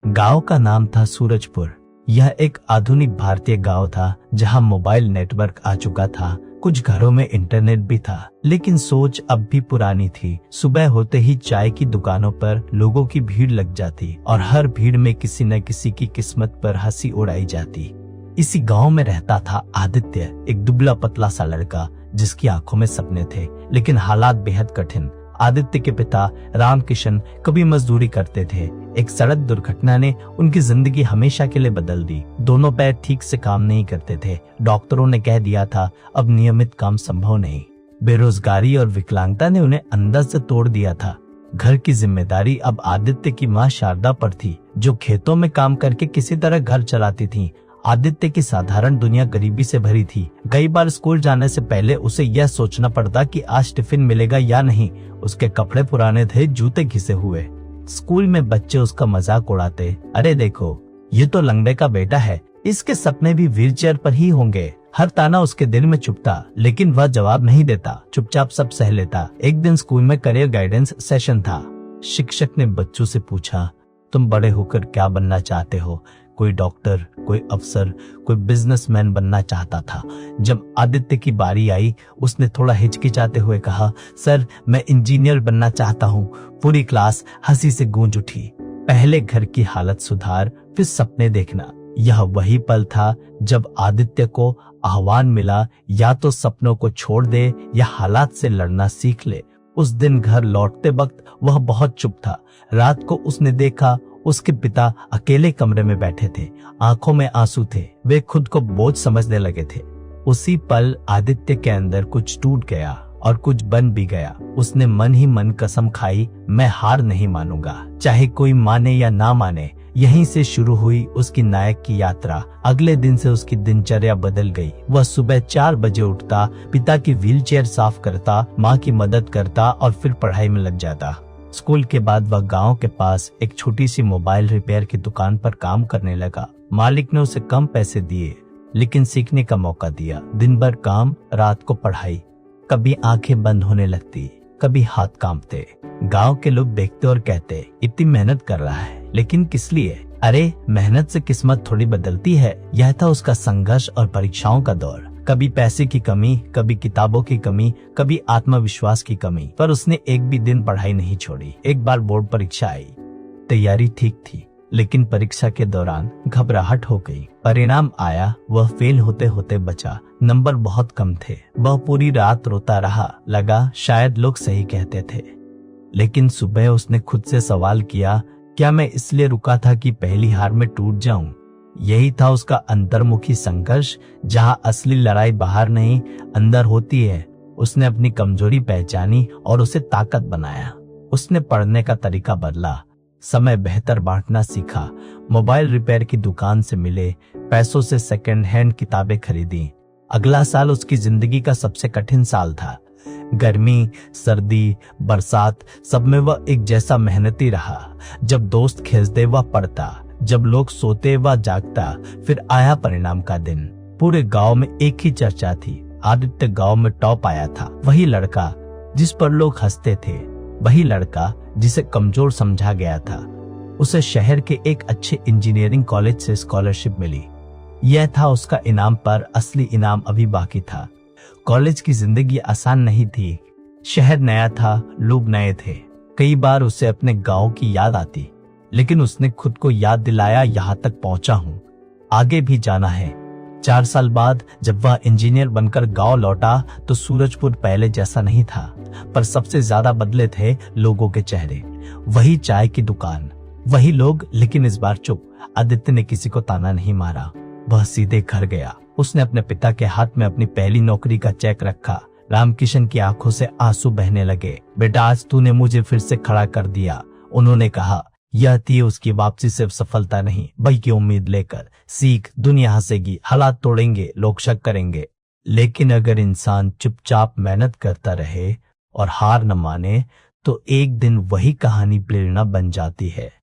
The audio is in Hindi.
गांव का नाम था सूरजपुर। यह एक आधुनिक भारतीय गांव था जहां मोबाइल नेटवर्क आ चुका था, कुछ घरों में इंटरनेट भी था, लेकिन सोच अब भी पुरानी थी। सुबह होते ही चाय की दुकानों पर लोगों की भीड़ लग जाती और हर भीड़ में किसी न किसी की किस्मत पर हंसी उड़ाई जाती। इसी गांव में रहता था आदित्य, एक दुबला पतला सा लड़का जिसकी आंखों में सपने थे, लेकिन हालात बेहद कठिन। आदित्य के पिता रामकिशन कभी मजदूरी करते थे। एक सड़क दुर्घटना ने उनकी जिंदगी हमेशा के लिए बदल दी। दोनों पैर ठीक से काम नहीं करते थे। डॉक्टरों ने कह दिया था अब नियमित काम संभव नहीं। बेरोजगारी और विकलांगता ने उन्हें अंदर से तोड़ दिया था। घर की जिम्मेदारी अब आदित्य की माँ शारदा पर थी, जो खेतों में काम करके किसी तरह घर चलाती थी। आदित्य की साधारण दुनिया गरीबी से भरी थी। कई बार स्कूल जाने से पहले उसे यह सोचना पड़ता कि आज टिफिन मिलेगा या नहीं। उसके कपड़े पुराने थे, जूते घिसे हुए। स्कूल में बच्चे उसका मजाक उड़ाते, अरे देखो ये तो लंगड़े का बेटा है, इसके सपने भी व्हीलचेयर पर ही होंगे। हर ताना उसके दिल में चुभता, लेकिन वह जवाब नहीं देता, चुपचाप सब सह लेता। एक दिन स्कूल में करियर गाइडेंस सेशन था। शिक्षक ने बच्चों से पूछा, तुम बड़े होकर क्या बनना चाहते हो? कोई डॉक्टर, कोई अफसर, कोई बिजनेसमैन बनना चाहता था। जब आदित्य की बारी आई, उसने थोड़ा हिचकिचाते हुए कहा, सर मैं इंजीनियर बनना चाहता हूँ। पूरी क्लास हंसी से गूंज उठी। पहले घर की हालत सुधार, फिर सपने देखना। यह वही पल था जब आदित्य को आह्वान मिला, या तो सपनों को छोड़ दे या हालात से लड़ना सीख ले। उस दिन घर लौटते वक्त वह बहुत चुप था। रात को उसने देखा उसके पिता अकेले कमरे में बैठे थे, आंखों में आंसू थे। वे खुद को बोझ समझने लगे थे। उसी पल आदित्य के अंदर कुछ टूट गया और कुछ बन भी गया। उसने मन ही मन कसम खाई, मैं हार नहीं मानूंगा, चाहे कोई माने या ना माने। यहीं से शुरू हुई उसकी नायक की यात्रा। अगले दिन से उसकी दिनचर्या बदल गई। वह सुबह 4 बजे उठता, पिता की व्हीलचेयर साफ करता, माँ की मदद करता और फिर पढ़ाई में लग जाता। स्कूल के बाद वह गांव के पास एक छोटी सी मोबाइल रिपेयर की दुकान पर काम करने लगा। मालिक ने उसे कम पैसे दिए, लेकिन सीखने का मौका दिया। दिन भर काम, रात को पढ़ाई। कभी आंखें बंद होने लगती, कभी हाथ कांपते। गांव के लोग देखते और कहते, इतनी मेहनत कर रहा है, लेकिन किस लिए? अरे मेहनत से किस्मत थोड़ी बदलती है। यह था उसका संघर्ष और परीक्षाओं का दौर। कभी पैसे की कमी, कभी किताबों की कमी, कभी आत्मविश्वास की कमी, पर उसने एक भी दिन पढ़ाई नहीं छोड़ी। एक बार बोर्ड परीक्षा आई। तैयारी ठीक थी, लेकिन परीक्षा के दौरान घबराहट हो गई। परिणाम आया, वह फेल होते होते बचा। नंबर बहुत कम थे। वह पूरी रात रोता रहा। लगा शायद लोग सही कहते थे। लेकिन सुबह उसने खुद से सवाल किया, क्या मैं इसलिए रुका था कि पहली हार में टूट जाऊं? यही था उसका अंतर्मुखी संघर्ष, जहां असली लड़ाई बाहर नहीं, अंदर होती है। उसने अपनी कमजोरी पहचानी और उसे ताकत बनाया। उसने पढ़ने का तरीका बदला, समय बेहतर बांटना सीखा, मोबाइल रिपेयर की दुकान से मिले पैसों से सेकंड हैंड किताबें खरीदी। अगला साल उसकी जिंदगी का सबसे कठिन साल था। गर्मी, सर्दी, बरसात, सब में वह एक जैसा मेहनती रहा। जब दोस्त खेलते वह पढ़ता, जब लोग सोते वह जागता। फिर आया परिणाम का दिन। पूरे गांव में एक ही चर्चा थी, आदित्य गांव में टॉप आया था। वही लड़का जिस पर लोग हंसते थे, वही लड़का जिसे कमजोर समझा गया था। उसे शहर के एक अच्छे इंजीनियरिंग कॉलेज से स्कॉलरशिप मिली। यह था उसका इनाम, पर असली इनाम अभी बाकी था। कॉलेज की जिंदगी आसान नहीं थी। शहर नया था, लोग नए थे। कई बार उसे अपने गांव की याद आती, लेकिन उसने खुद को याद दिलाया, यहाँ तक पहुंचा हूँ, आगे भी जाना है। 4 साल बाद जब वह इंजीनियर बनकर गांव लौटा, तो सूरजपुर पहले जैसा नहीं था, पर सबसे ज्यादा बदले थे लोगों के चेहरे। वही चाय की दुकान, वही लोग, लेकिन इस बार चुप। आदित्य ने किसी को ताना नहीं मारा। वह सीधे घर गया। उसने अपने पिता के हाथ में अपनी पहली नौकरी का चेक रखा। रामकिशन की आंखों से आंसू बहने लगे। बेटा, आज तूने मुझे फिर से खड़ा कर दिया। उन्होंने कहा। यह थी उसकी वापसी, सिर्फ सफलता नहीं बल्कि उम्मीद लेकर। सीख, दुनिया हंसेगी, हालात तोड़ेंगे, लोग शक करेंगे, लेकिन अगर इंसान चुपचाप मेहनत करता रहे और हार न माने, तो एक दिन वही कहानी प्रेरणा बन जाती है।